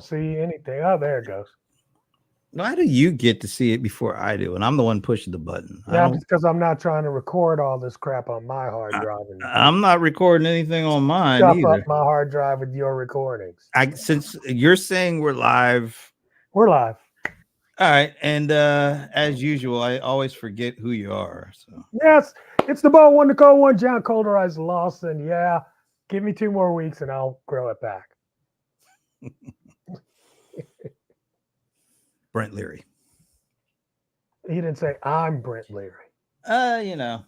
don't see anything. Oh, there it goes. Why do you get to see it before I do? And I'm the one pushing the button. I Yeah, don't. because I'm not trying to record all this crap on my hard drive and I'm not recording anything on mine stuff up either. my hard drive with your recordings. Since you're saying we're live, We're live. all right. And as usual, I always forget who you are. So Yes, it's the ball one, the cold one, John Colderized Lawson. Yeah, give me 2 more weeks and I'll grow it back. Brent Leary. He didn't say I'm Brent Leary. You know,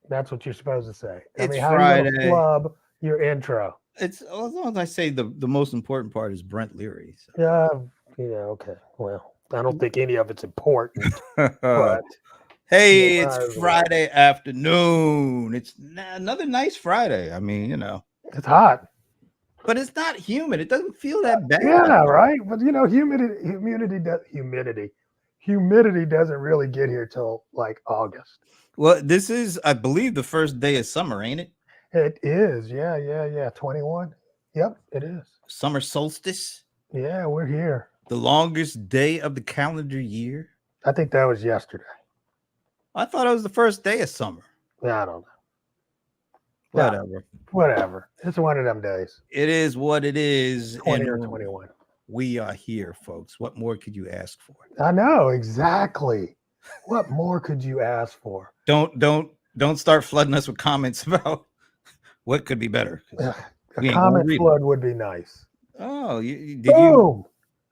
That's what you're supposed to say. It's how are you Friday. gonna flub your intro? It's as long as I say the most important part is Brent Leary. So. Yeah, okay. Well, I don't think any of it's important, but hey, yeah, it's Friday afternoon. It's another nice Friday. I mean, you know, it's hot, but it's not humid. It doesn't feel that bad. Yeah, right. But humidity doesn't really get here till like August. Well, this is, I believe, the first day of summer, ain't it? It is. Yeah. 21. Yep, it is. Summer solstice. Yeah, we're here. The longest day of the calendar year. I think that was yesterday. I thought it was the first day of summer. Yeah, I don't know. Whatever. It's one of them days. It is what it is. 20 or 21. We are here, folks. What more could you ask for? I know, exactly. What more could you ask for? Don't start flooding us with comments about what could be better. A comment flood would be nice. Oh, did Boom!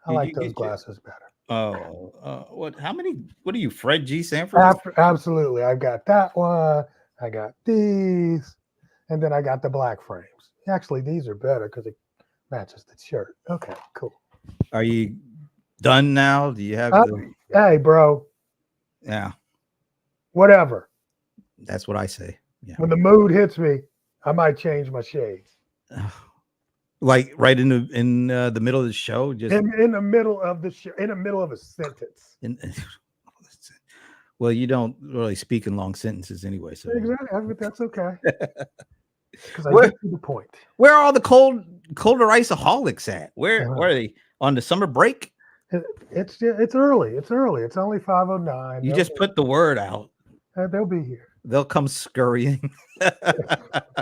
I like those glasses better. Oh, what? How many? What are you, Fred G. Sanford? Absolutely. I've got that one. I got these, and then I got the black frames. Actually, these are better because it matches the shirt. Okay, cool. Are you done now? Do you have? Hey, bro. Yeah. Whatever. That's what I say. Yeah. When the mood hits me, I might change my shades. Like right in the middle of the show, just in the middle of the show, in the middle of a sentence. Well, you don't really speak in long sentences anyway, so exactly. That's okay. Because I get to the point. Where are all the colder iceaholics at? Where are they? On the summer break? It's early. It's early. It's only 5:09. You just put the word out. They'll be here. They'll come scurrying.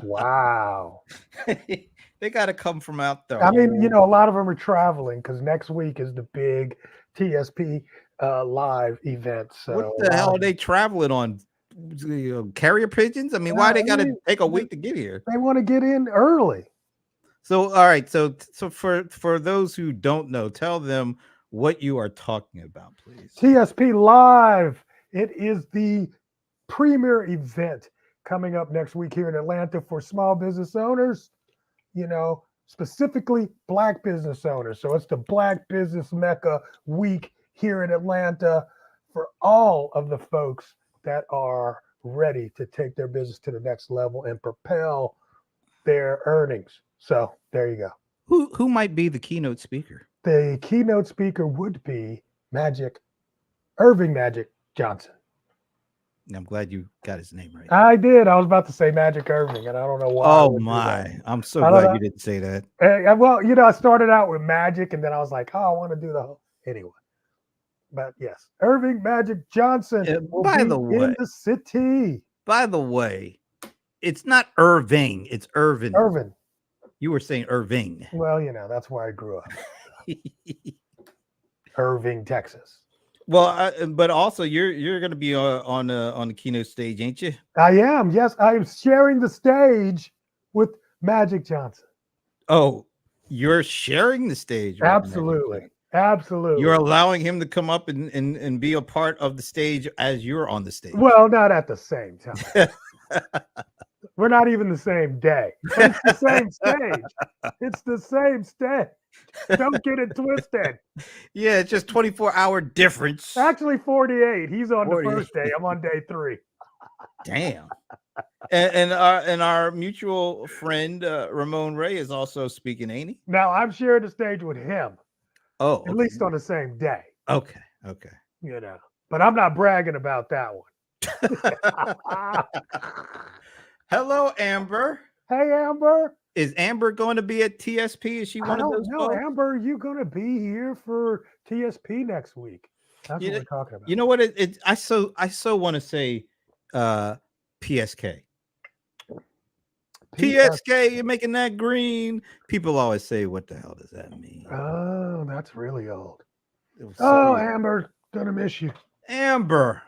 Wow. They got to come from out there. I mean, a lot of them are traveling because next week is the big TSP live event. So what the hell are they traveling on? Carrier pigeons? I mean, why they got to take a week to get here? They want to get in early. So, all right. So for those who don't know, tell them what you are talking about, please. TSP Live. It is the premier event coming up next week here in Atlanta for small business owners, specifically Black business owners. So it's the Black Business Mecca week here in Atlanta for all of the folks that are ready to take their business to the next level and propel their earnings. So there you go. Who might be the keynote speaker? The keynote speaker would be Irving Magic Johnson. I'm glad you got his name right. I did. I was about to say Magic Irving, and I don't know why. Oh my! I'm so glad you didn't say that. Well, I started out with Magic, and then I was like, oh, I want to do the whole anyway. But yes, Irving Magic Johnson will be in the city. By the way, it's not Irving; it's Irvin. Irvin. You were saying Irving. Well, that's where I grew up. Irving, Texas. Well, but also you're going to be on the keynote stage, ain't you? I am. Yes, I am sharing the stage with Magic Johnson. Oh, you're sharing the stage. Absolutely. Absolutely. You're allowing him to come up and be a part of the stage as you're on the stage. Well, not at the same time. We're not even the same day. It's the same stage. It's the same stage. Don't get it twisted. Yeah, it's just 24-hour difference. Actually, 48. He's on 48. The first day. I'm on day 3. Damn. And our mutual friend Ramon Ray is also speaking, ain't he? Now I'm sharing the stage with him. Oh, okay. At least on the same day. Okay. But I'm not bragging about that one. Hello, Amber. Hey, Amber. Is Amber going to be at TSP? Is she I one of don't those know, folks? Amber. You gonna be here for TSP next week? That's You what know, we're talking about. you know what? I so want to say PSK. PS. PSK, you're making that green. People always say, "What the hell does that mean?" Oh, that's really old. It was so Oh, Amber, gonna miss you. Amber.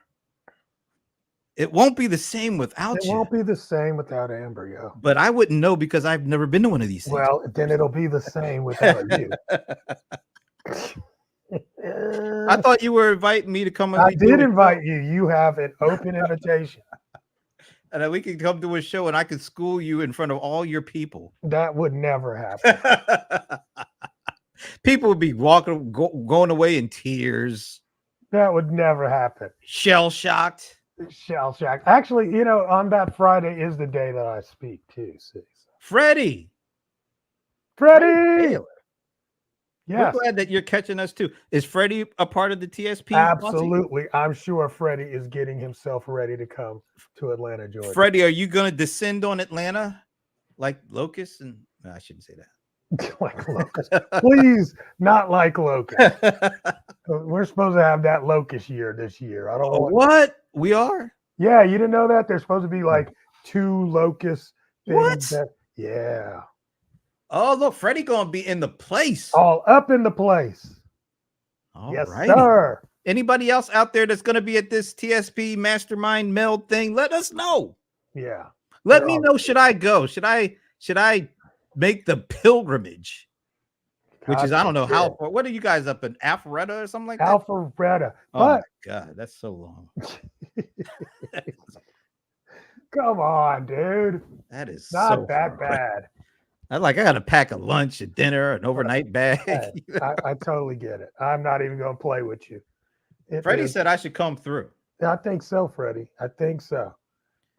It won't be the same It without you. won't be the same without Amber, yo. But I wouldn't know because I've never been to one of these things. Well, then it'll be the same without you. I thought you were inviting me to come and I we do did a invite show, you. You have an open invitation. and then we can come to a show and I could school you in front of all your people. That would never happen. People would be going away in tears, That would never happen. shell shocked. Shell shock. Actually, on that Friday is the day that I speak too. See, Freddie Freddie. Taylor. We're Yes, glad that you're catching us too. Is Freddie a part of the TSP? posse? absolutely. I'm sure Freddie is getting himself ready to come to Atlanta, Georgia. Freddie, are you going to descend on Atlanta like locusts? And no, I shouldn't say that. Like locust. Please, not like locust. We're supposed to have that locust year this year. I don't want. What? We are? Yeah, you didn't know that? There's supposed to be like 2 locust things. What? Yeah. Oh, look, Freddie going to be in the place. All up in the place. All Yes, righty. sir. Anybody else out there that's going to be at this TSP Mastermind Meld thing? Let us know. Yeah. Let They're me all know. Should I go? Should I make the pilgrimage? Which is, I don't know how far. What are you guys up in Alpharetta or something like that? Alpharetta. Oh my But God, that's so long. come on, dude. That is Not so that far. bad. I got to pack a lunch, a dinner, an overnight bag. Hey, I totally get it. I'm not even going to play with you. Freddie said I should come through. I think so, Freddie. I think so.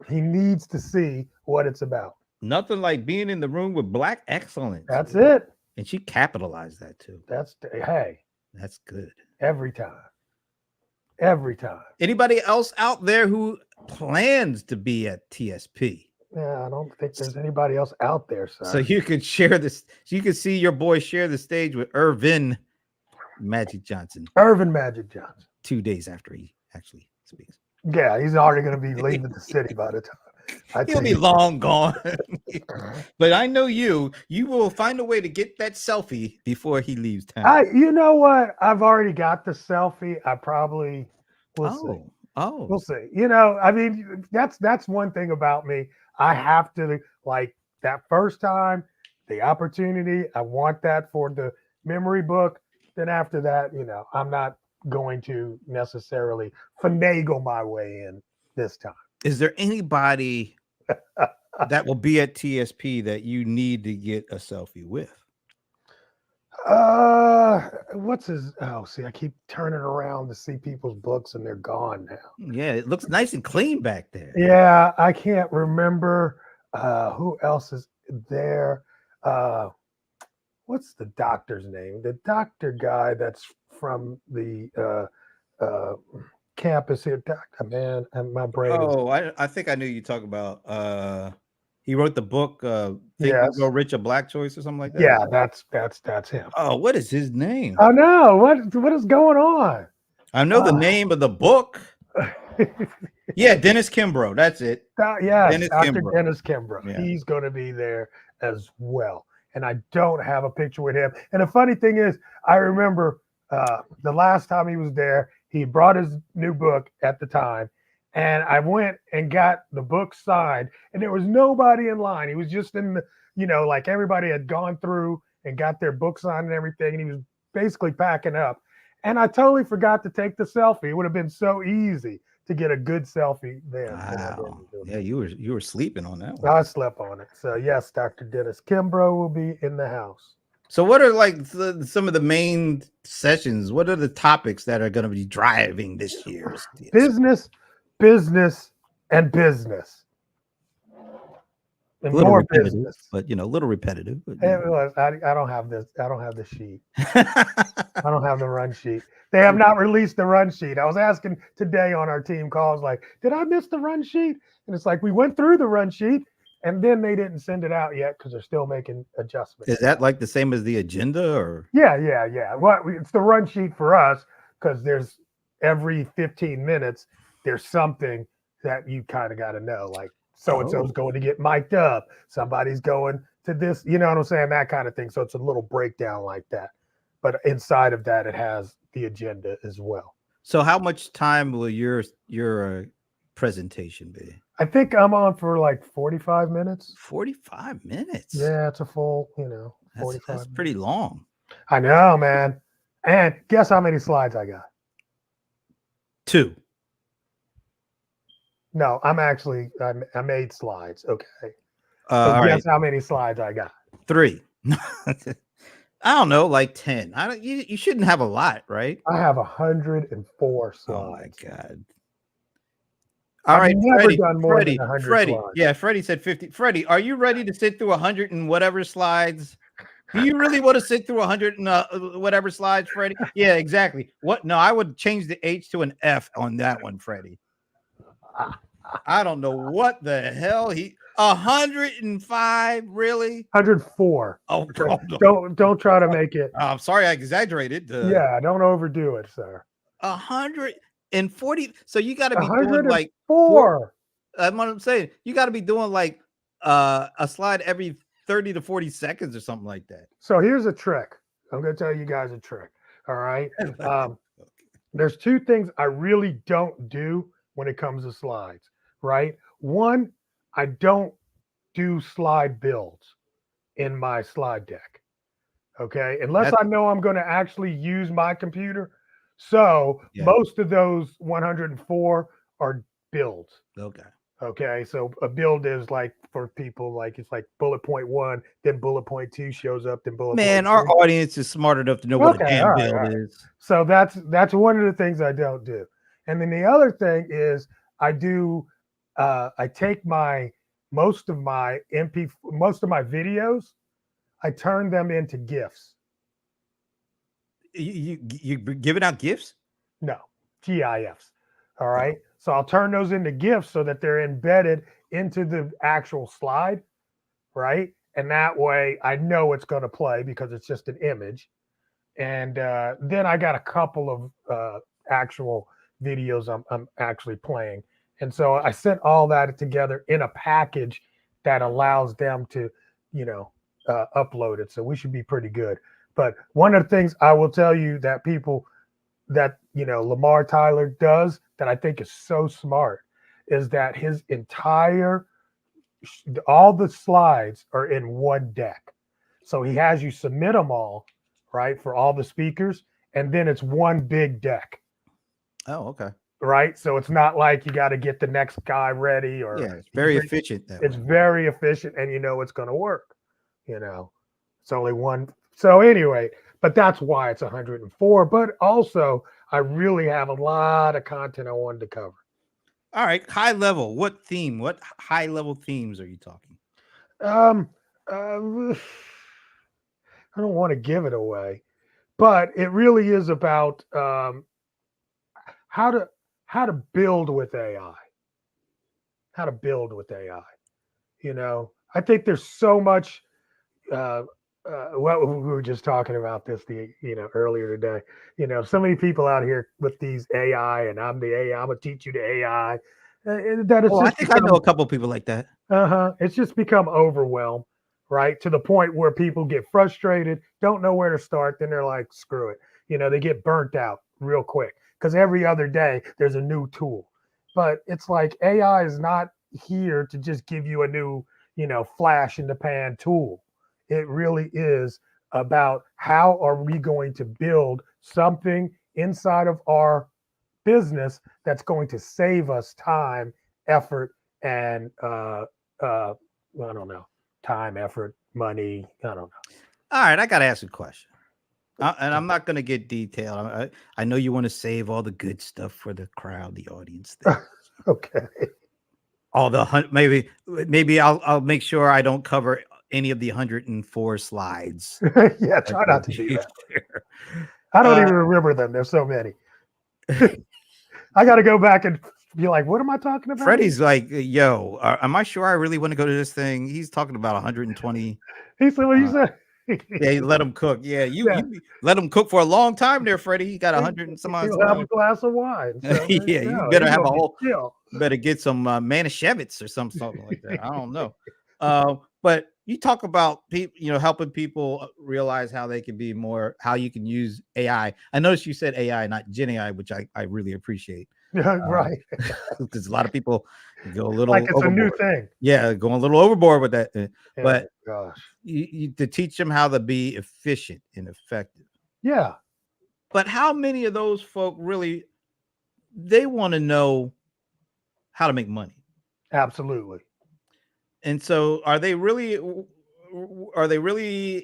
He needs to see what it's about. Nothing like being in the room with Black excellence. That's it. And she capitalized that too. Hey, that's good. Every time. Every time. Anybody else out there who plans to be at TSP? Yeah, I don't think there's anybody else out there, sir. So you could share this. You could see your boy share the stage with Irvin Magic Johnson. Irvin Magic Johnson. 2 days after he actually speaks. Yeah, he's already going to be leaving the city by the time. He'll be long gone. But I know you will find a way to get that selfie before he leaves town. You know what? I've already got the selfie. I probably will see. Oh, we'll see. I mean, that's one thing about me. I have to, like, that first time, the opportunity, I want that for the memory book. Then after that, I'm not going to necessarily finagle my way in this time. Is there anybody that will be at TSP that you need to get a selfie with? What's his? Oh, see, I keep turning around to see people's books and they're gone now. Yeah, it looks nice and clean back there. Yeah, I can't remember who else is there. What's the doctor's name? The doctor guy that's from the campus here. Doctor, man, and my brain. Oh, I think I knew you talk about. He wrote the book Think and Grow Rich, a Black Choice or something like that. Yeah, that's him. Oh, what is his name? I know. What is going on? I know the name of the book. Yeah, Dennis Kimbrough. That's it. Yes, Dr. Dennis Kimbrough. Yeah. He's going to be there as well. And I don't have a picture with him. And the funny thing is, I remember the last time he was there, he brought his new book at the time. And I went and got the book signed, and there was nobody in line. He was just in the, like everybody had gone through and got their book signed and everything. And he was basically packing up. And I totally forgot to take the selfie. It would have been so easy to get a good selfie then. Wow. Yeah, you were sleeping on that one. I slept on it. So yes, Dr. Dennis Kimbrough will be in the house. So what are like some of the main sessions? What are the topics that are going to be driving this year's business, and business? And more business, but a little repetitive. But, I don't have this. I don't have the sheet. I don't have the run sheet. They have not released the run sheet. I was asking today on our team calls, like, did I miss the run sheet? And it's like we went through the run sheet and then they didn't send it out yet because they're still making adjustments. Is that like the same as the agenda, or? Yeah. It's the run sheet for us because there's every 15 minutes there's something that you kind of got to know, like so and so's going to get mic'd up, somebody's going to this, you know what I'm saying, that kind of thing. So it's a little breakdown like that, but inside of that it has the agenda as well. So how much time will your presentation be? I think I'm on for like 45 minutes. 45 minutes. Yeah, it's a full, 45. That's pretty long. I know, man. And guess how many slides I got? 2. No, I made slides. Okay. All guess right. how many slides I got? 3. I don't know, like 10. You shouldn't have a lot, right? I have 104 slides. Oh my God. All right, never Freddie, done more than 100 Freddie. slides. Yeah, Freddie said 50. Freddie, are you ready to sit through 100 and whatever slides? Do you really want to sit through 100 and whatever slides, Freddie? Yeah, exactly. What? No, I would change the H to an F on that one, Freddie. I don't know what the hell 105, really? 104. Oh, don't try to make it. I'm sorry, I exaggerated. Yeah, don't overdo it, sir. 140. So you got to be doing like 4. That's what I'm saying. You got to be doing like a slide every 30 to 40 seconds or something like that. So here's a trick. I'm going to tell you guys a trick. All right. There's 2 things I really don't do when it comes to slides, right? One, I don't do slide builds in my slide deck. Okay. Unless I know I'm going to actually use my computer. So most of those 104 are builds. Okay. So a build is like for people, like it's like bullet point 1, then bullet point 2 shows up, then bullet point 3. Our audience is smart enough to know what a damn build is. So that's one of the things I don't do. And then the other thing is I do I take most of my videos, I turn them into GIFs. You giving out GIFs? No, GIFs. All right. So I'll turn those into GIFs so that they're embedded into the actual slide, right? And that way I know it's going to play because it's just an image. And then I got a couple of actual videos I'm actually playing. And so I sent all that together in a package that allows them to, upload it. So we should be pretty good. But one of the things I will tell you that people that, Lamar Tyler does that I think is so smart is that his all the slides are in one deck. So he has you submit them all, right, for all the speakers. And then it's one big deck. Oh, okay. Right. So it's not like you got to get the next guy ready or it's very efficient. It's very efficient and it's going to work. It's only one. So anyway, but that's why it's 104. But also I really have a lot of content I wanted to cover. All right. High level. What high level themes are you talking? I don't want to give it away, but it really is about how to build with AI. How to build with AI. I think there's so much. Well, we were just talking about this, earlier today. So many people out here with these AI, and I'm the AI. I'm gonna teach you the AI. I think I know a couple of people like that. It's just become overwhelmed, right? To the point where people get frustrated, don't know where to start. Then they're like, screw it. They get burnt out real quick because every other day there's a new tool. But it's like AI is not here to just give you a new, flash in the pan tool. It really is about how are we going to build something inside of our business that's going to save us time, effort, and I don't know, time, effort, money. I don't know. All right, I got to ask a question. And I'm not going to get detailed. I know you want to save all the good stuff for the crowd, the audience. Okay. All the maybe I'll make sure I don't cover any of the 104 slides. Yeah, try not to do that. I don't even remember them. There's so many. I got to go back and You're like, what am I talking about? Freddie's like, yo, am I sure I really want to go to this thing? He's talking about 120. He said, what you Uh, said? yeah, you let him cook. Yeah, Yeah, let him cook for a long time there, Freddie. He got 100 and some odd he'll have a slides. glass of wine. So there Yeah, you you go. better He's have a gonna be whole. chill. Better get some Manischewitz or something like that. I don't know. But you talk about people, helping people realize how they can be more, how you can use AI. I noticed you said AI, not Gen AI, which I really appreciate. Yeah, right. Because a lot of people go a Like little it's a new overboard. thing. Yeah, going a little overboard with that. Oh But gosh. to teach them how to be efficient and effective. Yeah, But how many of those folk really they want to know how to make money? absolutely. And so are they really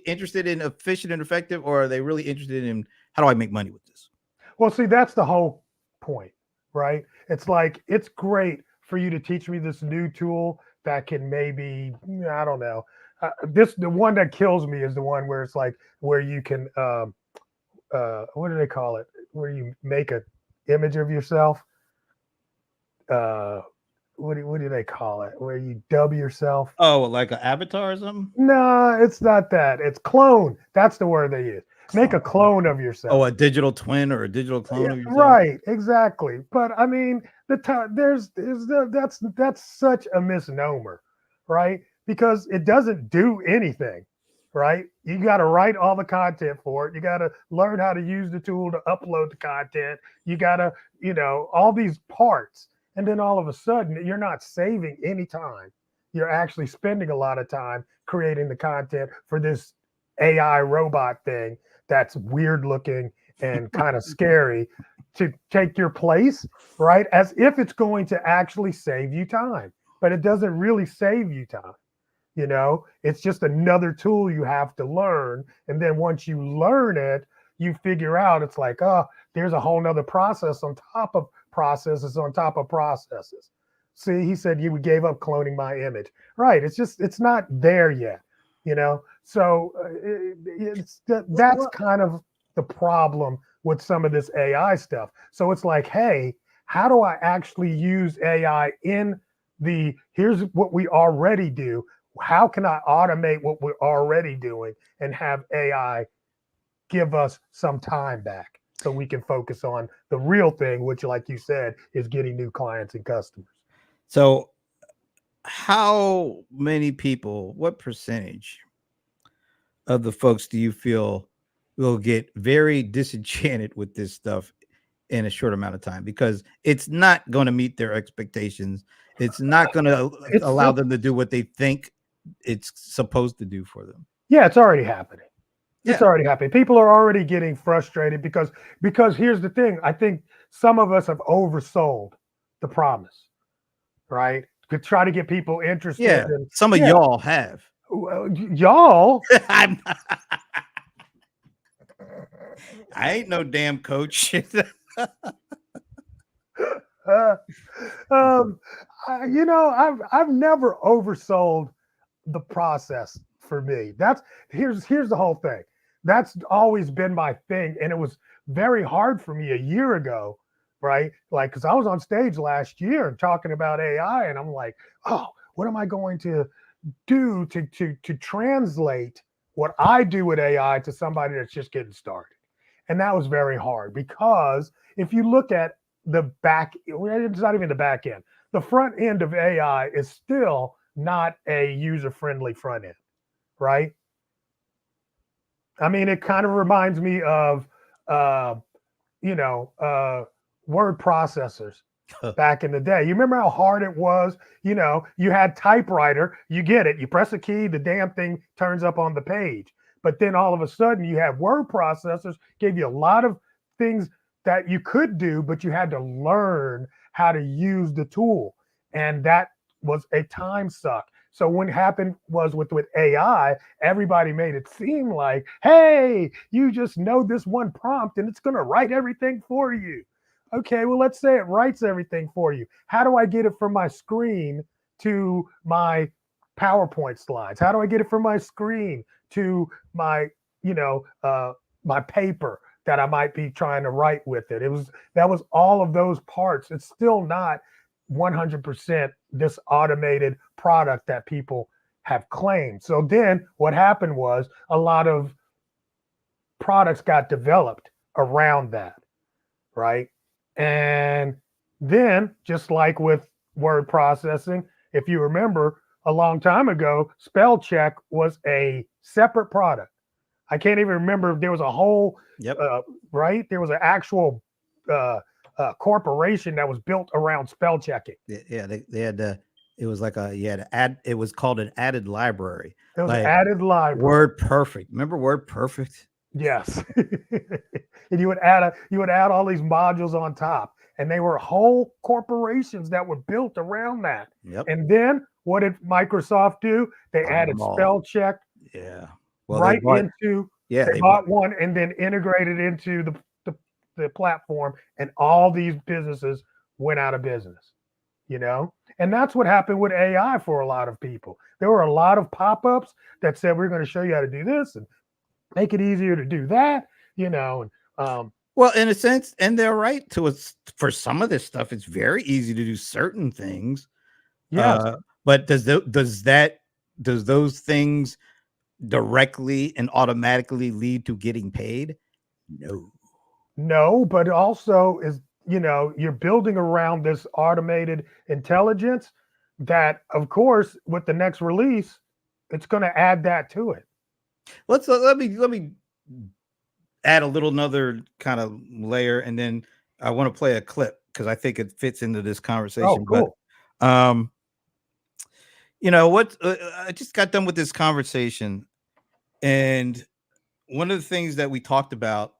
interested in efficient and effective, or are they really interested in how do I make money with this? Well, see, that's the whole point, right? It's like it's great for you to teach me this new tool that can maybe I don't know. The one that kills me is the one where it's like where you can what do they call it? Where you make a image of yourself. Uh, what do they call it? Where you dub yourself? Oh, like an avatar or something? No, it's not that. It's clone. That's the word they use. Make a clone of Oh, yourself. a digital twin or a digital clone Yeah, of yourself? right, exactly. But I mean, the time that's such a misnomer, right? Because it doesn't do anything, right? You got to write all the content for it. You got to learn how to use the tool to upload the content. You got to, all these parts, and then all of a sudden, you're not saving any time. You're actually spending a lot of time creating the content for this AI robot thing that's weird looking and kind of scary to take your place, right? As if it's going to actually save you time, but it doesn't really save you time. It's just another tool you have to learn. And then once you learn it, you figure out it's like, oh, there's a whole nother process on top of processes on top of processes. See, he said you gave up cloning my image. Right. It's not there yet. So that's kind of the problem with some of this AI stuff. So it's like, hey, how do I actually use AI in here's what we already do? How can I automate what we're already doing and have AI give us some time back so we can focus on the real thing, which, like you said, is getting new clients and customers? So how many people, what percentage of the folks do you feel will get very disenchanted with this stuff in a short amount of time because it's not going to meet their expectations? It's not going to It's allow them to do what they think it's supposed to do for them. Yeah, it's already happening. It's Yeah. already happening. People are already getting frustrated because here's the thing. I think some of us have oversold the promise, right? To try to get people interested Yeah. in, Some of yeah, y'all have. y'all. I ain't no damn coach. Uh, um, I've never oversold the process for me. Here's the whole thing. That's always been my thing, and it was very hard for me a year ago, right? Like, because I was on stage last year and talking about AI, and I'm like, oh, what am I going to do to translate what I do with AI to somebody that's just getting started? And that was very hard because if you look at it's not even the back end. The front end of AI is still not a user-friendly front end, right? I mean, it kind of reminds me of, uh, you know, uh, word processors back in the day. You remember how hard it was? You had typewriter, you get it, you press a key, the damn thing turns up on the page. But then all of a sudden, you have word processors, gave you a lot of things that you could do, but you had to learn how to use the tool. And that was a time suck. So what happened was with AI, everybody made it seem like, hey, you just know this one prompt and it's going to write everything for you. Okay, well, let's say it writes everything for you. How do I get it from my screen to my PowerPoint slides? How do I get it from my screen to my, you know, my paper that I might be trying to write with it? That was all of those parts. It's still not 100% this automated product that people have claimed. So then what happened was a lot of products got developed around that, right? And then, just like with word processing, if you remember a long time ago, spell check was a separate product. I can't even remember if there was a whole, Yep. right? There was an actual corporation that was built around spell checking. Yeah, they had it was like a it was called an added library. It was an Like added library. Word Perfect. Remember Word Perfect? Yes. And you would add all these modules on top. And they were whole corporations that were built around that. Yep. And then what did Microsoft do? They Bought added them all. spell check Yeah. Well, right into they bought one and then integrated into the platform, and all these businesses went out of business, you know? And that's what happened with AI for a lot of people. There were a lot of pop-ups that said we're going to show you how to do this and make it easier to do that, you know. And well, in a sense, and they're right to us for some of this stuff. It's very easy to do certain things. yes, But does those things directly and automatically lead to getting paid? No. no, but also is, you're building around this automated intelligence that, of course, with the next release, it's going to add that to it. Let me add a little another kind of layer, and then I want to play a clip because I think it fits into this conversation. Oh, cool. But what I just got done with this conversation, and one of the things that we talked about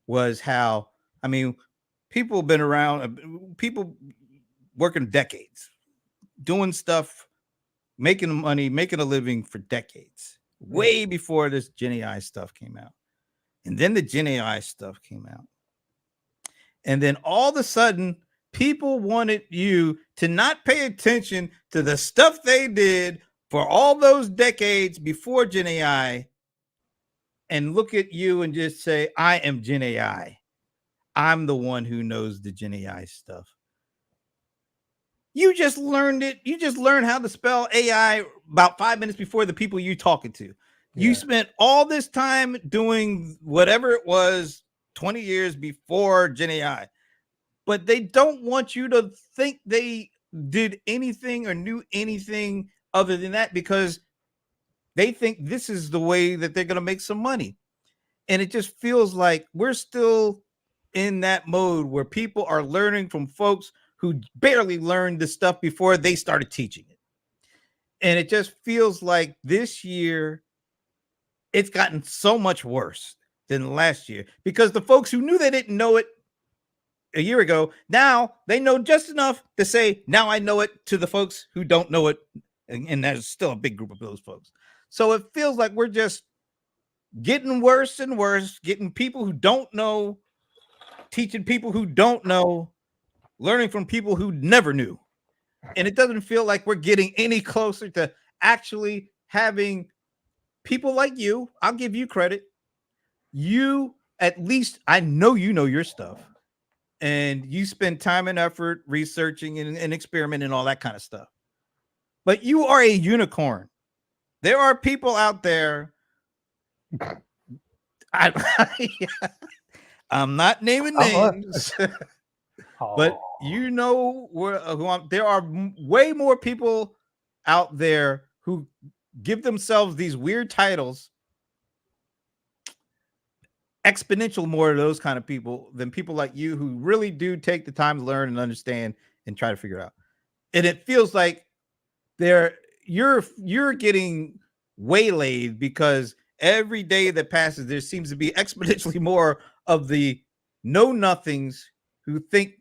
was how, I mean, people have been around, people working decades, doing stuff, making money, making a living for decades, way before this GenAI stuff came out. And then the GenAI stuff came out. And then all of a sudden, people wanted you to not pay attention to the stuff they did for all those decades before GenAI and look at you and just say, I am GenAI. I'm the one who knows the GenAI stuff. You just learned it. You just learned how to spell AI about 5 minutes before the people you're talking to. You spent all this time doing whatever it was 20 years before GenAI, but they don't want you to think they did anything or knew anything other than that because they think this is the way that they're going to make some money. And it just feels like we're still in that mode where people are learning from folks who barely learned the stuff before they started teaching it. And it just feels like this year, it's gotten so much worse than last year because the folks who knew they didn't know it a year ago, now they know just enough to say, now I know it, to the folks who don't know it. And there's still a big group of those folks. So it feels like we're just getting worse and worse, getting people who don't know, teaching people who don't know, learning from people who never knew. And it doesn't feel like we're getting any closer to actually having people like you. I'll give you credit. You, at least, I know you know your stuff. And you spend time and effort researching and experimenting and all that kind of stuff. But you are a unicorn. There are people out there. I'm not naming names, but you know there are way more people out there who give themselves these weird titles, exponential more of those kind of people than people like you who really do take the time to learn and understand and try to figure it out. And it feels like you're getting waylaid because every day that passes, there seems to be exponentially more of the know nothings who think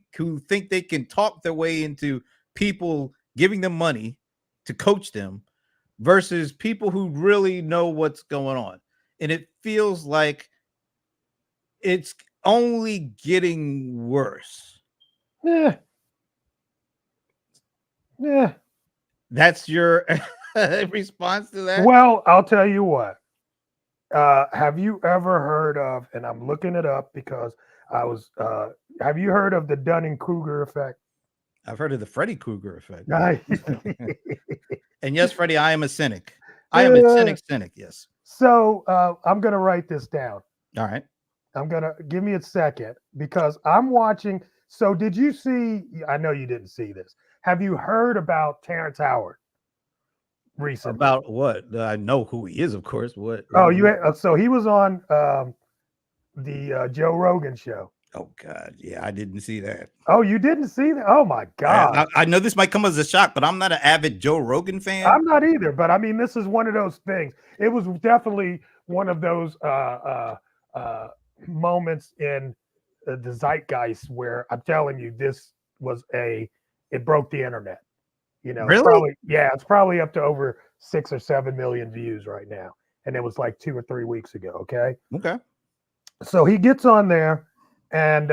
they can talk their way into people giving them money to coach them versus people who really know what's going on. And it feels like it's only getting worse. Yeah. That's your response to that? Well, I'll tell you what. Have you ever heard of, and I'm looking it up because have you heard of the Dunning-Kruger effect? I've heard of the Freddy Krueger effect. Nice. And yes, Freddie, I am a cynic. I am a cynic. Yes. So I'm gonna write this down. All right. I'm gonna give me a second because I'm watching. So did you see? I know you didn't see this. Have you heard about Terrence Howard recently? About what? I know who he is, of course. What? Oh, so he was on the Joe Rogan show. Oh God, yeah, I didn't see that. Oh, you didn't see that? Oh my God! I know this might come as a shock, but I'm not an avid Joe Rogan fan. I'm not either, but I mean, this is one of those things. It was definitely one of those moments in the zeitgeist where I'm telling you, this was it broke the internet. You know, Really? It's probably up to over 6 or 7 million views right now, and it was like 2 or 3 weeks ago. Okay. So he gets on there, and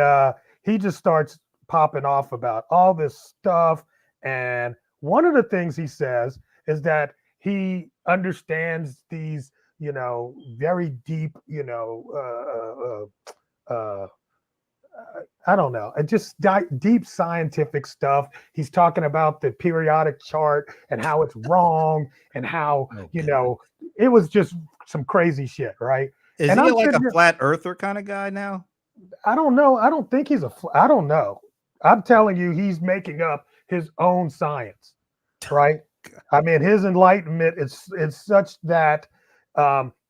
he just starts popping off about all this stuff. And one of the things he says is that he understands these, very deep, I don't know, just deep scientific stuff. He's talking about the periodic chart and how it's wrong and how, it was just some crazy shit, right? Is he like a flat earther kind of guy now? I don't know. I don't think he's I don't know. I'm telling you, he's making up his own science, right? I mean, his enlightenment is such that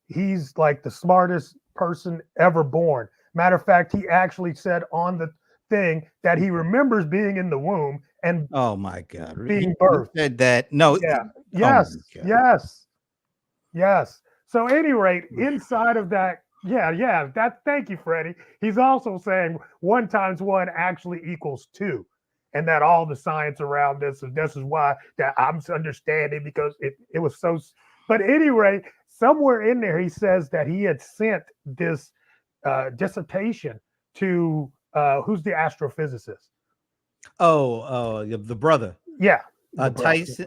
he's like the smartest person ever born. Matter of fact, he actually said on the thing that he remembers being in the womb and oh my God, being birthed. He said that. No. Yeah. Yes. Oh yes. So, at any rate, inside of that, thank you, Freddie. He's also saying 1 times 1 actually equals 2, and that all the science around this is why that I'm understanding because it was so. But anyway, somewhere in there, he says that he had sent this dissertation to who's the astrophysicist? Oh, the brother. Yeah. Tyson.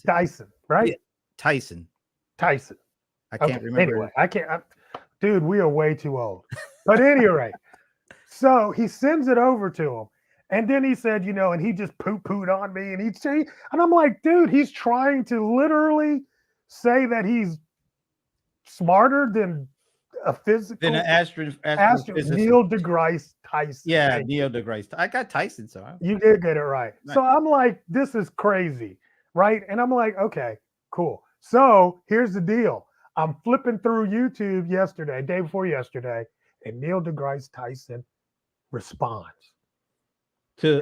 Dyson, right? Yeah. Tyson. I can't remember. Anyway, dude, we are way too old. But anyway, so he sends it over to him. And then he said, and he just poo-pooed on me. And and I'm like, dude, he's trying to literally say that he's smarter than a physical. Than an astrophysicist. Neil deGrasse Tyson. Yeah, Neil deGrasse. I got Tyson, so you did get it right. So I'm like, this is crazy, right? And I'm like, okay, cool. So here's the deal. I'm flipping through YouTube day before yesterday, and Neil deGrasse Tyson responds to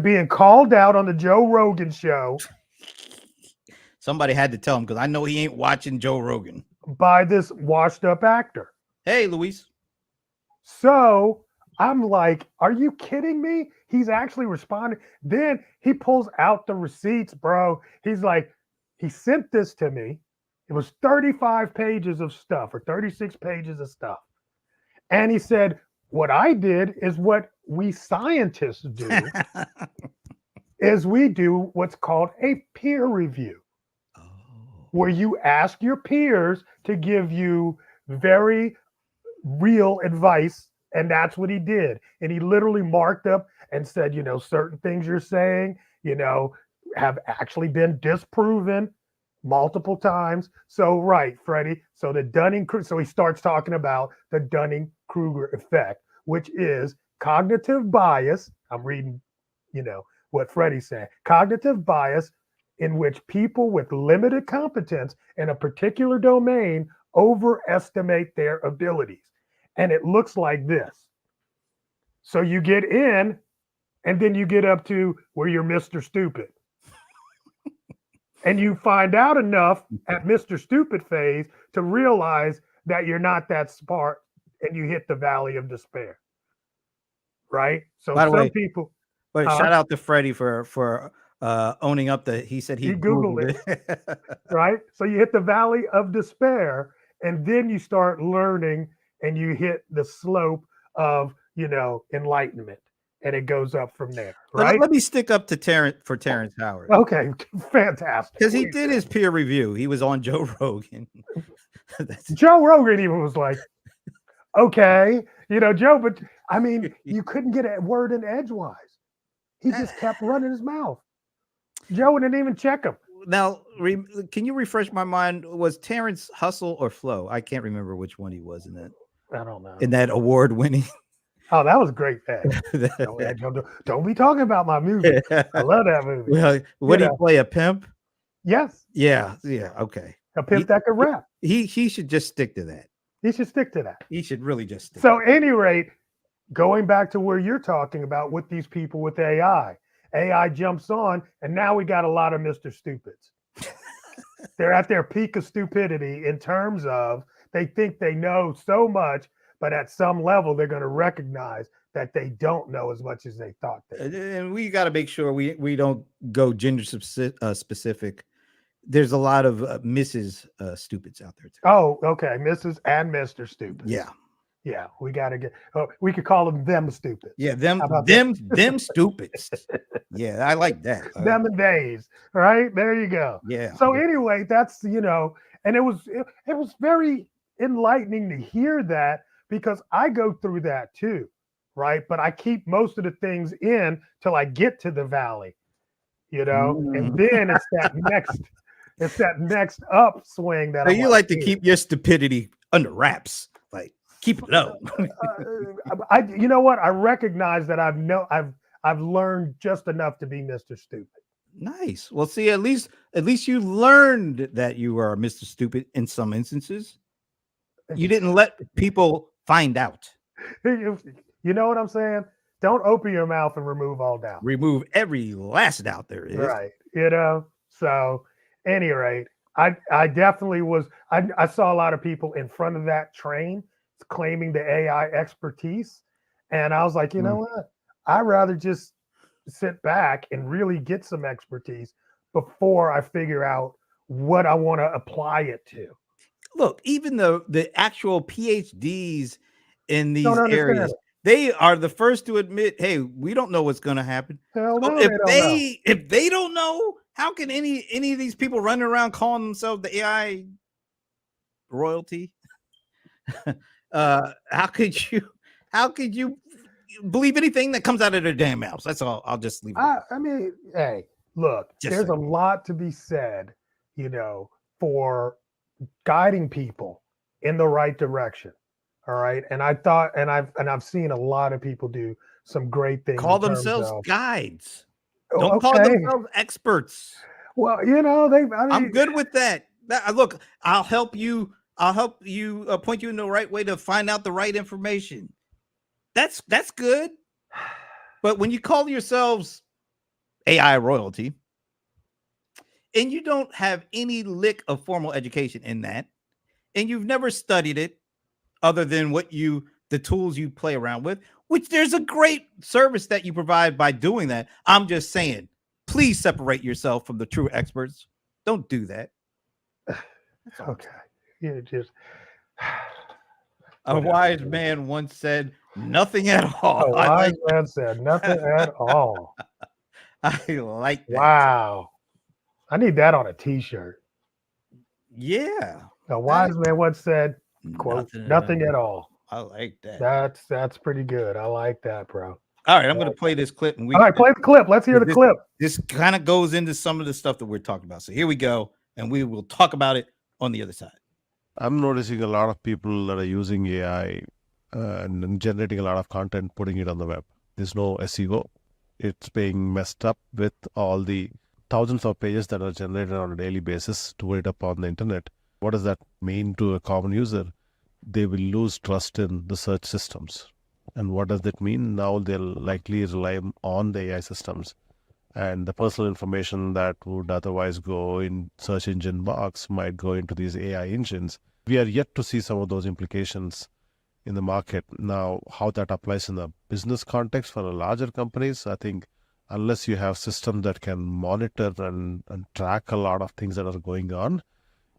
being called out on the Joe Rogan show. Somebody had to tell him because I know he ain't watching Joe Rogan. By this washed up actor. Hey, Luis. So I'm like, are you kidding me? He's actually responding. Then he pulls out the receipts, bro. He's like, he sent this to me. It was 35 pages of stuff or 36 pages of stuff. And he said, what I did is what we scientists do is we do what's called a peer review, where you ask your peers to give you very real advice. And that's what he did. And he literally marked up and said, certain things you're saying, have actually been disproven multiple times. So, right, Freddie. So so he starts talking about the Dunning-Kruger effect, which is cognitive bias. I'm reading, what Freddie said. Cognitive bias in which people with limited competence in a particular domain overestimate their abilities. And it looks like this. So you get in, and then you get up to where you're Mr. Stupid. And you find out enough at Mr. Stupid phase to realize that you're not that smart, and you hit the valley of despair. Right? So some people. Shout out to Freddie for owning up that he said he Googled it. Right? So you hit the valley of despair, and then you start learning, and you hit the slope of, enlightenment. And it goes up from there, right? Let me stick up to Terrence Howard. Okay, fantastic. Because he did his peer review. He was on Joe Rogan. Joe Rogan even was like, okay, Joe, but I mean, you couldn't get a word in edgewise. He just kept running his mouth. Joe didn't even check him. Now, can you refresh my mind? Was Terrence Hustle or Flo? I can't remember which one he was in that. I don't know. In that award-winning. Oh, that was great. Don't be talking about my movie. I love that movie. Well, what did he play? A pimp? Yes. Yeah. Okay. A pimp that could rap. He should just stick to that. He should stick to that. He should really just stick. So, at any rate, going back to where you're talking about with these people with AI jumps on, and now we got a lot of Mr. Stupids. They're at their peak of stupidity in terms of they think they know so much, but at some level they're going to recognize that they don't know as much as they thought they did. And we got to make sure we don't go gender specific. There's a lot of Mrs. Stupids out there too. Oh, okay, Mrs. and Mr. Stupids. Yeah, we got to get. We could call them stupids. Yeah, them stupids. Yeah, I like that. Them and days, right? There you go. Yeah. So anyway, that's and it was very enlightening to hear that, because I go through that too, right? But I keep most of the things in till I get to the valley, and then it's that next upswing that. So you like to keep your stupidity under wraps, like. Keep it low. You know what? I recognize that I've learned just enough to be Mr. Stupid. Nice. Well, see, at least you learned that you are Mr. Stupid in some instances. You didn't let people find out. You know what I'm saying? Don't open your mouth and remove all doubt. Remove every last doubt there is. Right. So any rate, I definitely was. I saw a lot of people in front of that train claiming the AI expertise. And I was like, you know what? I'd rather just sit back and really get some expertise before I figure out what I want to apply it to. Look, even though the actual PhDs in these areas, they are the first to admit, hey, we don't know what's going to happen. Hell no, if they don't know, how can any of these people running around calling themselves the AI royalty? How could you believe anything that comes out of their damn mouths? That's all. I'll just leave it. I mean, hey, look, there's a lot to be said, for guiding people in the right direction. All right. And I thought, and I've seen a lot of people do some great things. Call themselves guides. Don't call themselves experts. Well, I'm good with that. Look, I'll help you point you in the right way to find out the right information. That's good. But when you call yourselves AI royalty and you don't have any lick of formal education in that, and you've never studied it other than the tools you play around with, which there's a great service that you provide by doing that. I'm just saying, please separate yourself from the true experts. Don't do that. Okay. Yeah, just a wise man once said, "Nothing at all." A wise man said, "Nothing at all." I like that. Wow, I need that on a T-shirt. Yeah, a wise man once said, "Quote, nothing at all." I like that. That's pretty good. I like that, bro. All right, I'm going to play this clip, and all right, play the clip. Let's hear the clip. This kind of goes into some of the stuff that we're talking about. So here we go, and we will talk about it on the other side. I'm noticing a lot of people that are using AI and generating a lot of content, putting it on the web. There's no SEO. It's being messed up with all the thousands of pages that are generated on a daily basis to put it up on the internet. What does that mean to a common user? They will lose trust in the search systems. And what does that mean? Now they'll likely rely on the AI systems. And the personal information that would otherwise go in search engine box might go into these AI engines. We are yet to see some of those implications in the market. Now, how that applies in the business context for larger companies, I think unless you have systems that can monitor and track a lot of things that are going on,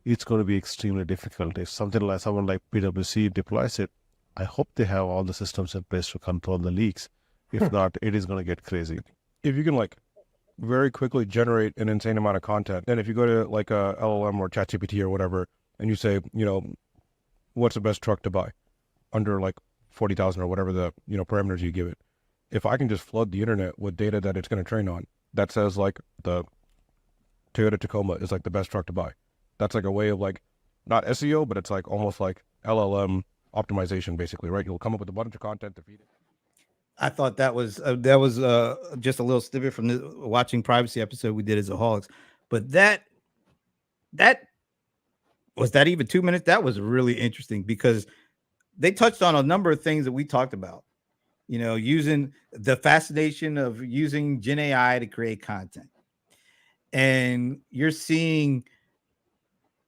it's going to be extremely difficult. If someone like PwC deploys it, I hope they have all the systems in place to control the leaks. If not, it is going to get crazy. If you can very quickly generate an insane amount of content, then if you go to a LLM or ChatGPT or whatever, and you say, what's the best truck to buy under 40,000 or whatever the parameters you give it, if I can just flood the internet with data that it's going to train on, that says like the Toyota Tacoma is like the best truck to buy. That's like a way of like, not SEO, but it's like almost like LLM optimization basically, right? You'll come up with a bunch of content to feed it. I thought that was just a little snippet from the watching privacy episode we did as Aholics, but that was that even 2 minutes. That was really interesting because they touched on a number of things that we talked about. You know, using the fascination of using GenAI to create content, and you're seeing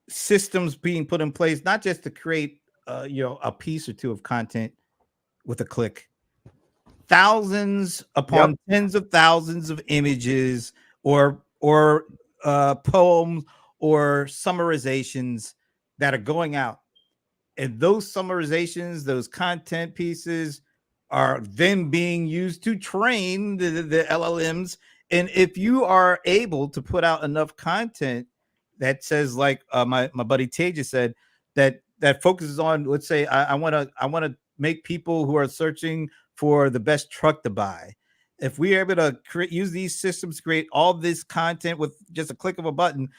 systems being put in place not just to create a piece or two of content with a click. Thousands upon tens of thousands of images or poems or summarizations that are going out, and those summarizations, those content pieces, are then being used to train the LLMs. And if you are able to put out enough content that says, like my buddy Teja said, that focuses on, let's say, I want to make people who are searching for the best truck to buy. If we are able to use these systems to create all this content with just a click of a button,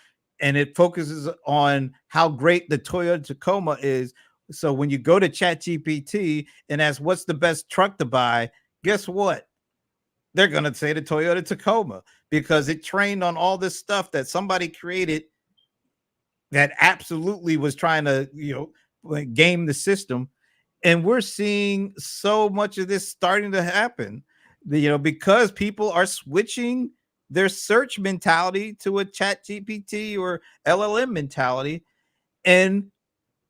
and it focuses on how great the Toyota Tacoma is. So when you go to ChatGPT and ask what's the best truck to buy, guess what? They're going to say the Toyota Tacoma, because it trained on all this stuff that somebody created that absolutely was trying to, game the system. And we're seeing so much of this starting to happen, because people are switching their search mentality to a ChatGPT or LLM mentality. And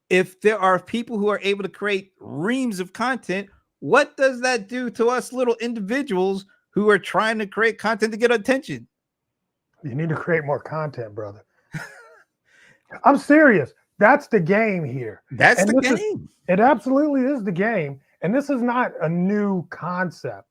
if there are people who are able to create reams of content, what does that do to us little individuals who are trying to create content to get attention? You need to create more content, brother. I'm serious. That's the game here. That's the game. It absolutely is the game. And this is not a new concept,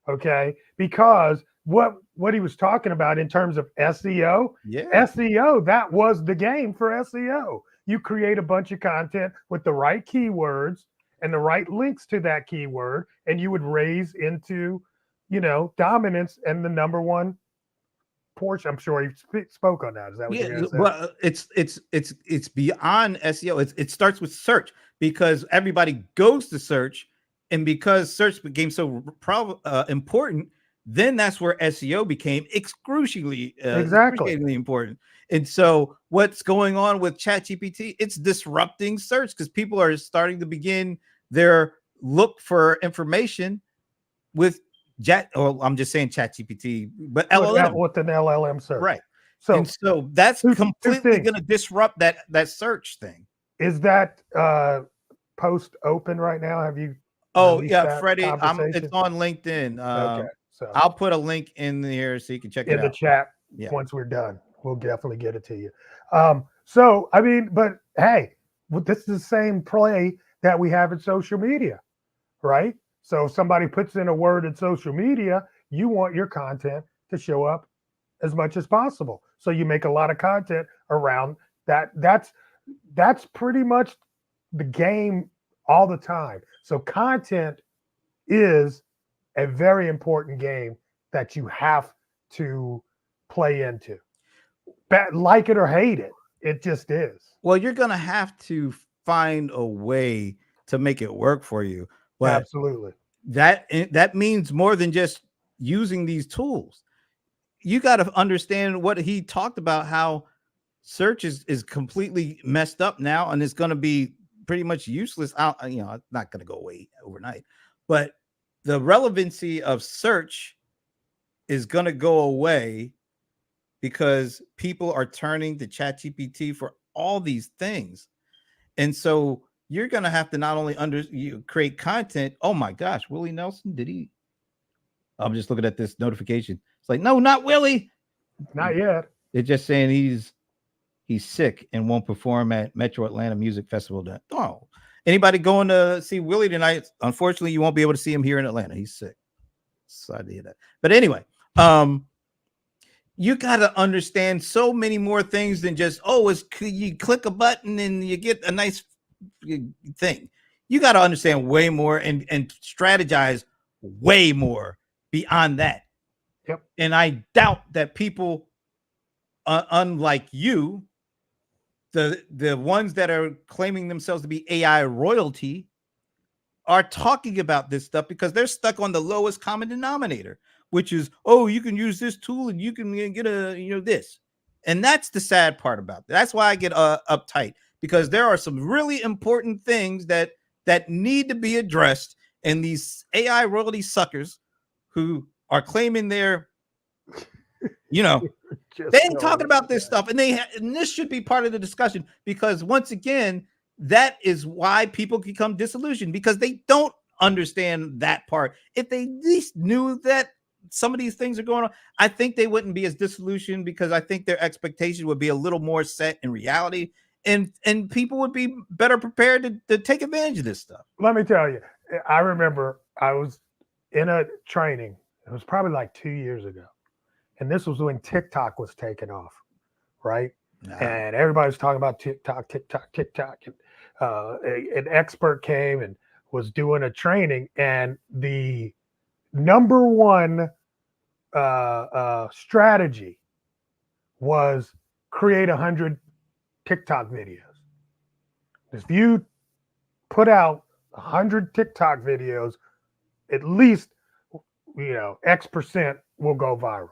okay? Because what he was talking about in terms of SEO, SEO, that was the game for SEO. You create a bunch of content with the right keywords and the right links to that keyword, and you would raise into, dominance and the number one portion. I'm sure he spoke on that. Is that what you're going to say? Well, it's beyond SEO. It starts with search, because everybody goes to search, and because search became so important, then that's where SEO became excruciatingly important. And so what's going on with ChatGPT? It's disrupting search, because people are starting to begin their look for information with I'm just saying ChatGPT, but LLM. With an LLM search. Right. So that's completely going to disrupt that search thing. Is that post open right now? Have you? Oh yeah, Freddie. It's on LinkedIn. Okay. So I'll put a link in here so you can check it out. In the chat. Yeah. Once we're done, we'll definitely get it to you. So, I mean, but hey, this is the same play that we have in social media, right? So if somebody puts in a word in social media, you want your content to show up as much as possible. So you make a lot of content around that. That's pretty much the game all the time. So content is a very important game that you have to play into. Like it or hate it, it just is. Well, you're going to have to find a way to make it work for you. But absolutely. That means more than just using these tools. You got to understand what he talked about, how search is completely messed up now, and it's going to be pretty much useless. It's not going to go away overnight, but the relevancy of search is going to go away because people are turning to ChatGPT for all these things. And so you're going to have to not only create content. Oh my gosh, Willie Nelson, did he? I'm just looking at this notification. It's like, no, not Willie. Not yet. It's just saying he's sick and won't perform at Metro Atlanta Music Festival. Oh, anybody going to see Willie tonight? Unfortunately, you won't be able to see him here in Atlanta. He's sick. Sorry to hear that. But anyway, you got to understand so many more things than just, you click a button and you get a nice thing. You got to understand way more and strategize way more beyond that. Yep. And I doubt that people, unlike you, the ones that are claiming themselves to be AI royalty, are talking about this stuff because they're stuck on the lowest common denominator, which is, oh, you can use this tool and you can get this. And that's the sad part about it. That's why I get uptight, because there are some really important things that need to be addressed, and these AI royalty suckers who are claiming they're, Just they ain't go talking with about this that. stuff, and and this should be part of the discussion, because once again, that is why people become disillusioned, because they don't understand that part. If they at least knew that some of these things are going on, I think they wouldn't be as disillusioned, because I think their expectation would be a little more set in reality, and people would be better prepared to take advantage of this stuff. Let me tell you, I remember I was in a training. It was probably like 2 years ago, and this was when TikTok was taking off, right? And everybody was talking about TikTok, and an expert came and was doing a training, and the number one strategy was create 100 TikTok videos. If you put out 100 TikTok videos, at least X% will go viral.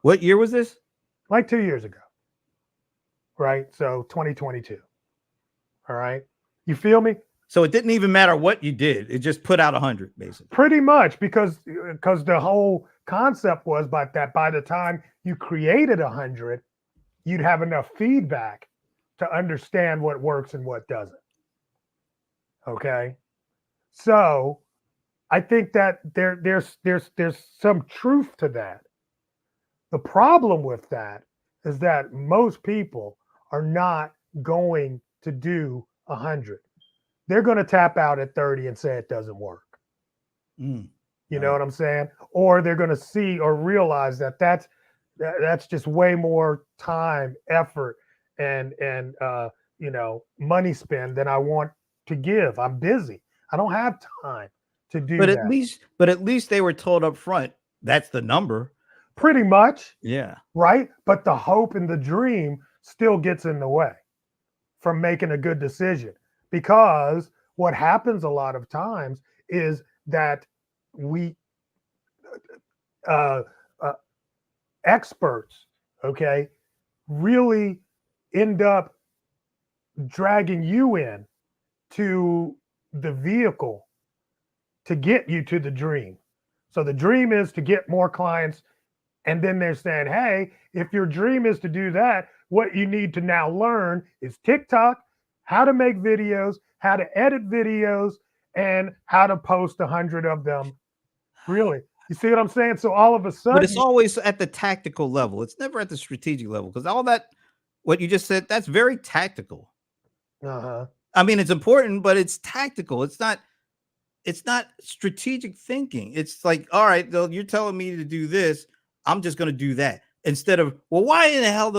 What year was this? Like 2 years ago, right? So 2022. All right, you feel me? So it didn't even matter what you did; it just put out 100, basically. Pretty much, because the whole concept was, that by the time you created 100, you'd have enough feedback to understand what works and what doesn't. Okay, so I think that there's some truth to that. The problem with that is that most people are not going to do 100. They're going to tap out at 30 and say it doesn't work. You know what I'm saying? Or they're going to see or realize that that's just way more time, effort, and money spend than I want to give. I'm busy. I don't have time to do that. But at least they were told up front that's the number. Pretty much. Yeah. Right? But the hope and the dream still gets in the way from making a good decision, because what happens a lot of times is that we experts, okay, really end up dragging you in to the vehicle to get you to the dream. So the dream is to get more clients. And then they're saying, hey, if your dream is to do that, what you need to now learn is TikTok, how to make videos, how to edit videos, and how to post 100 of them. Really? You see what I'm saying? So all of a sudden, But it's always at the tactical level. It's never at the strategic level, because all that, what you just said, that's very tactical. I mean, it's important, but it's tactical. It's not strategic thinking. It's like, all right, you're telling me to do this, I'm just going to do that, instead of, well, why in the hell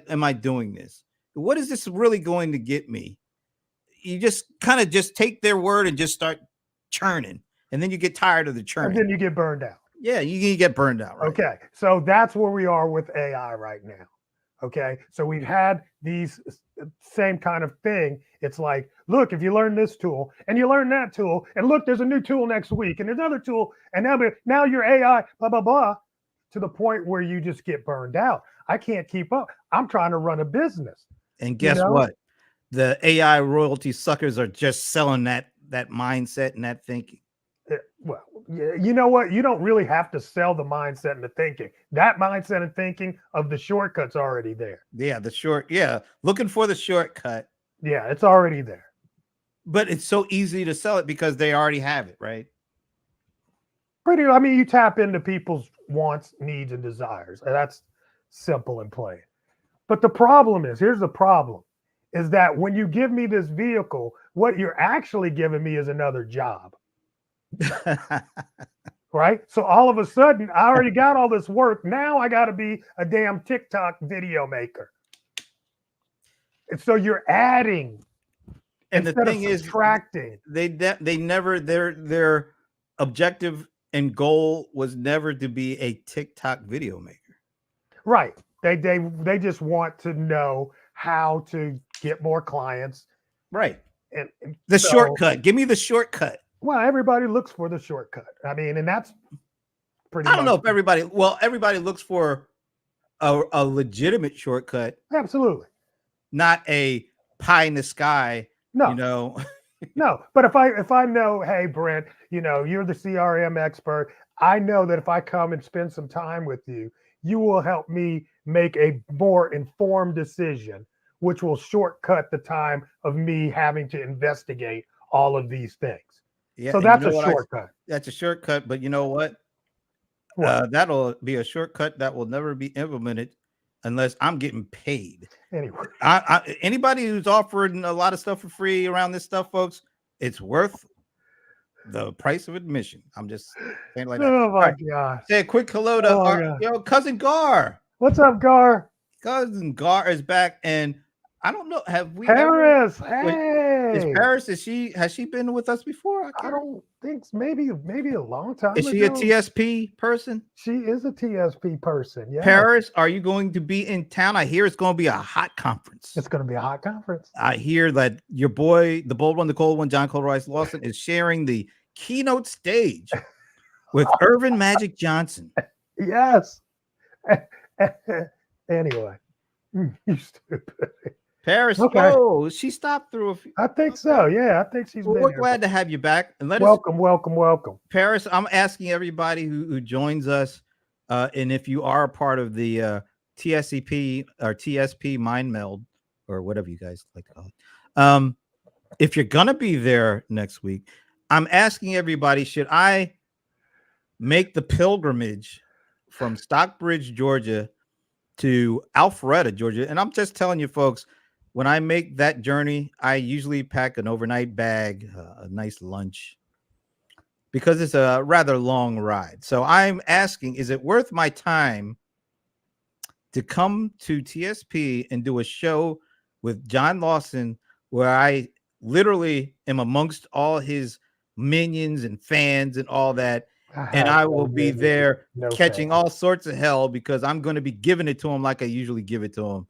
am I doing this? What is this really going to get me? You just kind of just take their word and just start churning, and then you get tired of the churning. And then you get burned out. Yeah, you get burned out. Right? Okay, so that's where we are with AI right now. Okay, so we've had these same kind of thing. It's like, look, if you learn this tool and you learn that tool, and look, there's a new tool next week, and there's another tool, and now your AI, blah, blah, blah, to the point where you just get burned out. I can't keep up. I'm trying to run a business. And guess what? The AI royalty suckers are just selling that mindset and that thinking. Well, you know what? You don't really have to sell the mindset and the thinking. That mindset and thinking of the shortcut's already there. Yeah, looking for the shortcut. Yeah, it's already there. But it's so easy to sell it because they already have it, right? I mean, you tap into people's wants, needs, and desires. And that's simple and plain. But the problem is, here's the problem, is that when you give me this vehicle, what you're actually giving me is another job. Right? So all of a sudden, I already got all this work. Now I got to be a damn TikTok video maker. And so you're adding, and the thing is, subtracting. They never, their objective and goal was never to be a TikTok video maker. Right. They just want to know how to get more clients. Right. And The so, shortcut. Give me the shortcut. well, everybody looks for the shortcut. I mean, and that's pretty I don't much know if everybody looks for a legitimate shortcut, absolutely. not a pie in the sky, No. you know. No, but if I know, hey Brent, you're the CRM expert. I know that if I come and spend some time with you, you will help me make a more informed decision, which will shortcut the time of me having to investigate all of these things. Yeah, So and that's you know a what shortcut. that's a shortcut, but you know what? What? That'll be a shortcut that will never be implemented unless I'm getting paid. Anyway, Anybody who's offering a lot of stuff for free around this stuff, folks, it's worth the price of admission. I'm just saying like that. oh All my right, gosh. say a quick hello to Oh my our God. cousin Gar. What's up, Gar? Cousin Gar is back, and I don't know. Have we Paris. Wait, is Hey. Paris? Has she been with us before? I don't think so. Maybe a long time Is ago. she a TSP person? She is a TSP person. Yeah. Paris, are you going to be in town? I hear it's going to be a hot conference. It's going to be a hot conference. I hear that your boy, the bold one, the cold one, John Cole Rice Lawson, is sharing the keynote stage with Irvin Magic Johnson. Yes. Anyway, you stupid. Paris, Okay. oh, she stopped through a few. I think so. Yeah, I think she's Well, been we're here. glad to have you back. And Welcome. Paris, I'm asking everybody who joins us, and if you are a part of the TSCP or TSP Mind Meld, or whatever you guys like to call it, if you're going to be there next week, I'm asking everybody, should I make the pilgrimage from Stockbridge, Georgia to Alpharetta, Georgia? And I'm just telling you, folks, when I make that journey, I usually pack an overnight bag, a nice lunch, because it's a rather long ride. So I'm asking, is it worth my time to come to TSP and do a show with John Lawson where I literally am amongst all his minions and fans and all that, and I will be there catching all sorts of hell because I'm going to be giving it to him like I usually give it to him.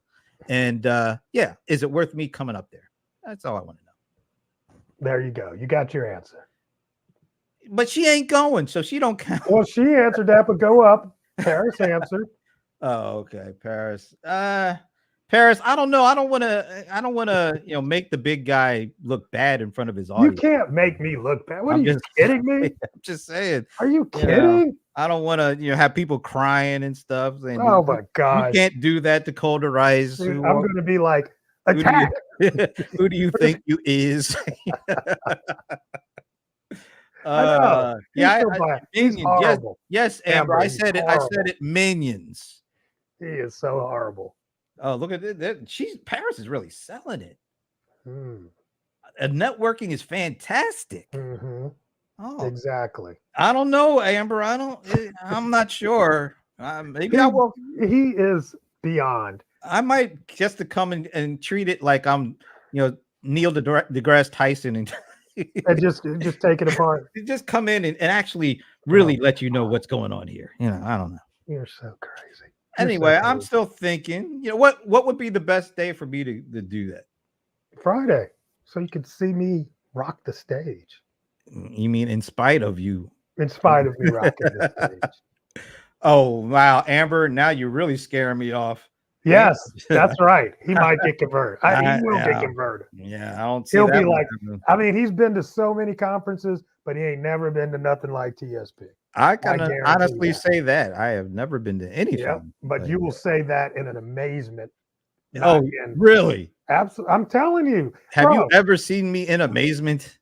And yeah, is it worth me coming up there? That's all I want to know. There you go. You got your answer. But she ain't going, so she don't count. Well, she answered that, but go up. Paris answered. Oh, okay, Paris. Paris, I don't know. I don't want to, make the big guy look bad in front of his audience. You can't make me look bad. What, are you kidding me? I'm just saying. Are you kidding? I don't want to, have people crying and stuff. And oh my God. You can't do that to Colder Rice. I'm going to be like, attack. Who do you think you is? He's horrible. Yes, Amber. I said it. Minions. He is so horrible. Oh, look at that. Paris is really selling it. Mm. Networking is fantastic. Mm-hmm. Oh, exactly. I don't know, Amber. I'm not sure. Maybe I will. He is beyond. I might just to come and treat it like I'm, Neil deGrasse Tyson and just take it apart. Just come in and actually really let you know what's going on here. I don't know. You're so crazy. Anyway, I'm still thinking, what would be the best day for me to do that? Friday, so you could see me rock the stage. You mean in spite of you? In spite of me rocking the stage. Oh, wow, Amber, now you're really scaring me off. Yes, that's right. He might get converted. He will get converted. Yeah, I don't see He'll that be like, I mean, he's been to so many conferences, but he ain't never been to nothing like TSP. I can honestly say that. I have never been to any. Yeah, but you will say that in an amazement. Oh, really? Absolutely. I'm telling you. Have you ever seen me in amazement?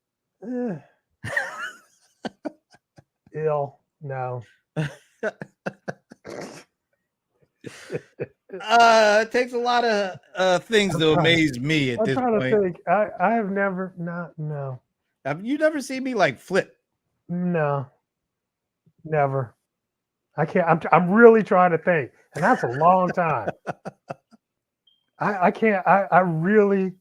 Ill. No. It takes a lot of things to amaze me at this point. I'm trying to think. I have never no. Have you never seen me like flip? No. Never. I can't. I'm really trying to think, and that's a long time. I can't. I really.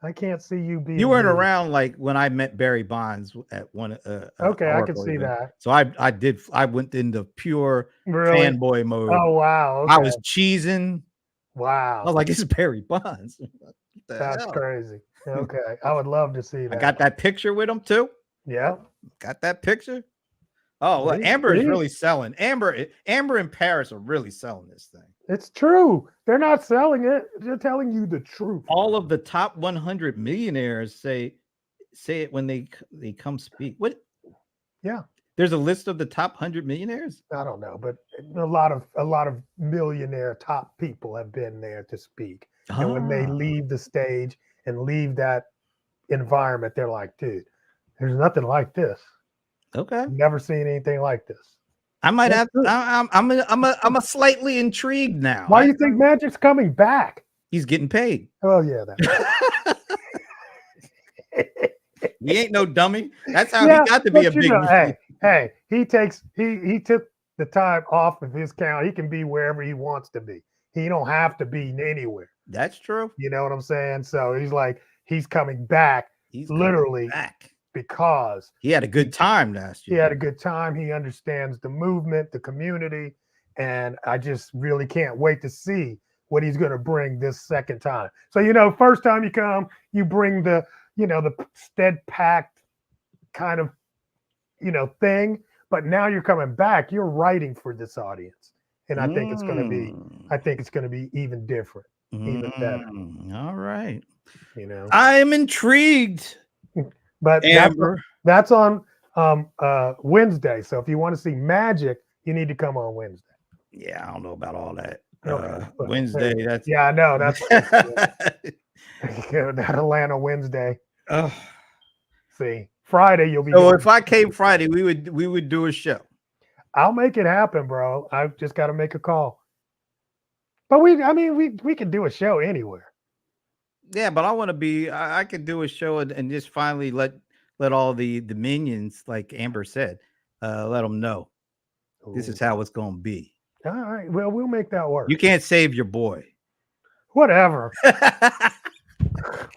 I can't see you being. You weren't moved. around like when I met Barry Bonds at one. Okay, I can Oracle see event. that. So I went into pure Really? fanboy mode. Oh wow. I Okay. was cheesing. I Wow. was like, it's Barry Bonds. What the That's hell? crazy. Okay, I would love to see that. I got that picture with him too. Yeah. Got that picture. Oh, well, See? Amber is See? really selling. Amber and Paris are really selling this thing. It's true. They're not selling it. They're telling you the truth. All of the top 100 millionaires say it when they come speak. What? Yeah. There's a list of the top 100 millionaires. I don't know, but a lot of millionaire top people have been there to speak. And when they Ah, leave the stage and leave that environment, they're like, dude, there's nothing like this. okay. I've never seen anything like this. I might That's have. true. I'm a slightly intrigued now. Why do you think Magic's coming back? He's getting paid? Oh yeah, that. He ain't no dummy. That's how Yeah, he got to be a but you big. know, hey, he took the time off of his count. He can be wherever he wants to be. He don't have to be anywhere. That's true. You know what I'm saying? So he's coming back He's literally back. because He had a good time last he year. had a good time. He understands the movement, the community, and I just really can't wait to see what he's going to bring this second time. So, first time you come, you bring the stead packed kind of, thing, but now you're coming back, you're writing for this audience. And I think it's going to be even different, even better, All right. I am intrigued. But Amber. that's on Wednesday. So if you want to see Magic, you need to come on Wednesday. Yeah, I don't know about all that. Okay, Wednesday. That's yeah, I know. That's that Atlanta Wednesday. Oh. See, Friday you'll be. So if I came Friday, we would do a show. I'll make it happen, bro. I've just got to make a call. But we could do a show anywhere. Yeah, but I want to be. I could do a show and just finally let all the minions, like Amber said, let them know this is how it's going to be. All right. Well, we'll make that work. You can't save your boy. Whatever.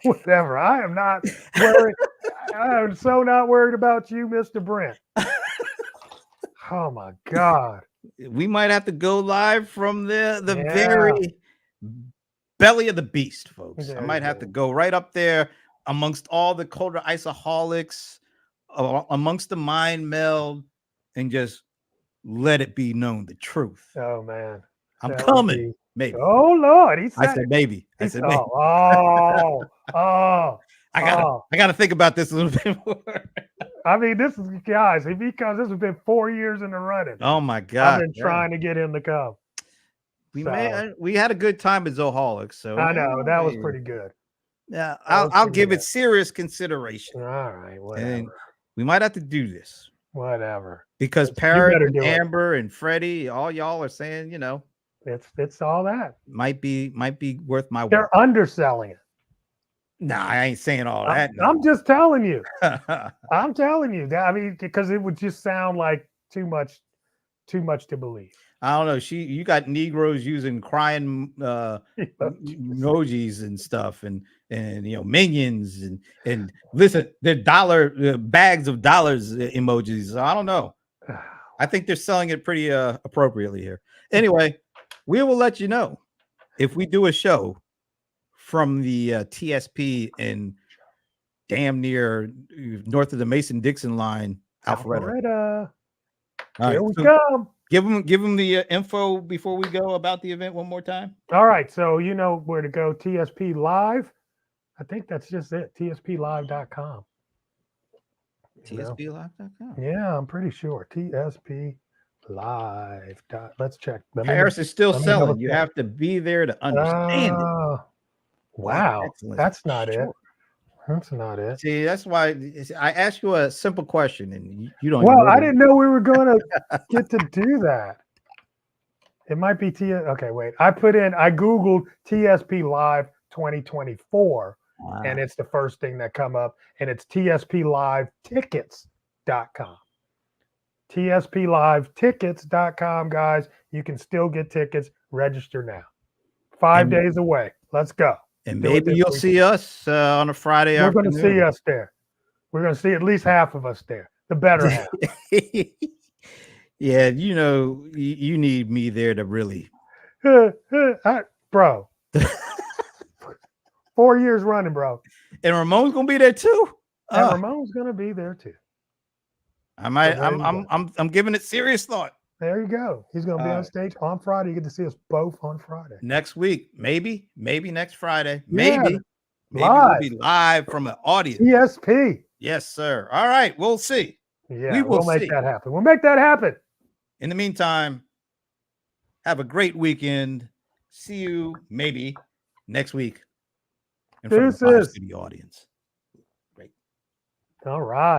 Whatever. I am not worried. I am so not worried about you, Mr. Brent. Oh my God. We might have to go live from the very belly of the beast, folks. There I might have to go right up there amongst all the colder isaholics, amongst the mind meld, and just let it be known the truth. Oh man. I'm coming. Maybe. Oh Lord. I said maybe. I said maybe. I gotta think about this a little bit more. I mean, this is, guys, if he comes, this has been 4 years in the running. Oh my God. I've been trying to get him to come. We had a good time at Zoholics, so I know that was pretty good. Yeah, I'll give it serious consideration. All right, whatever. And we might have to do this. Whatever. Because Parrot and Amber and Freddie, all y'all are saying, it's all that might be worth my work. They're underselling it. Nah, I ain't saying all that. No. I'm just telling you. I'm telling you that. I mean, because it would just sound like too much to believe. I don't know. You got Negroes using crying emojis and stuff, and minions and listen, they're dollar bags of dollars emojis. So I don't know. I think they're selling it pretty appropriately here. Anyway, we will let you know if we do a show from the TSP in damn near north of the Mason-Dixon line, Alpharetta. Here we come. Give them the info before we go about the event one more time. All right. So you know where to go. TSP Live. I think that's just it. TSPlive.com. TSPlive.com. Yeah, I'm pretty sure. TSP Live. Let's check. Paris is still selling. You have to be there to understand it. Wow. That's not it. That's not it. See, that's why I asked you a simple question and you don't. Well, I didn't know we were going to get to do that. It might be Okay, wait. I Googled TSP Live 2024, and it's the first thing that come up, and it's TSPLiveTickets.com. TSPLiveTickets.com, guys. You can still get tickets. Register now. 5 days away. Let's go. And Do it maybe this you'll week. see us on a Friday We're going afternoon. to see us there. We're going to see at least half of us there. The better half. Yeah, you know, you need me there to really. Bro. 4 years running, bro. And Ramon's gonna be there too. And Ramon's going to be there too. I might. So there you go. I'm giving it serious thought. There you go. He's going to be All on right. stage on Friday. You get to see us both on Friday. Next week, maybe next Friday, Yeah, maybe live. we'll be live from an audience. ESP. Yes, sir. All right, we'll see. Yeah, will we'll make see. that happen. We'll make that happen. In the meantime, have a great weekend. See you maybe next week in front of the Live Deuces. Studio audience. Great. All right.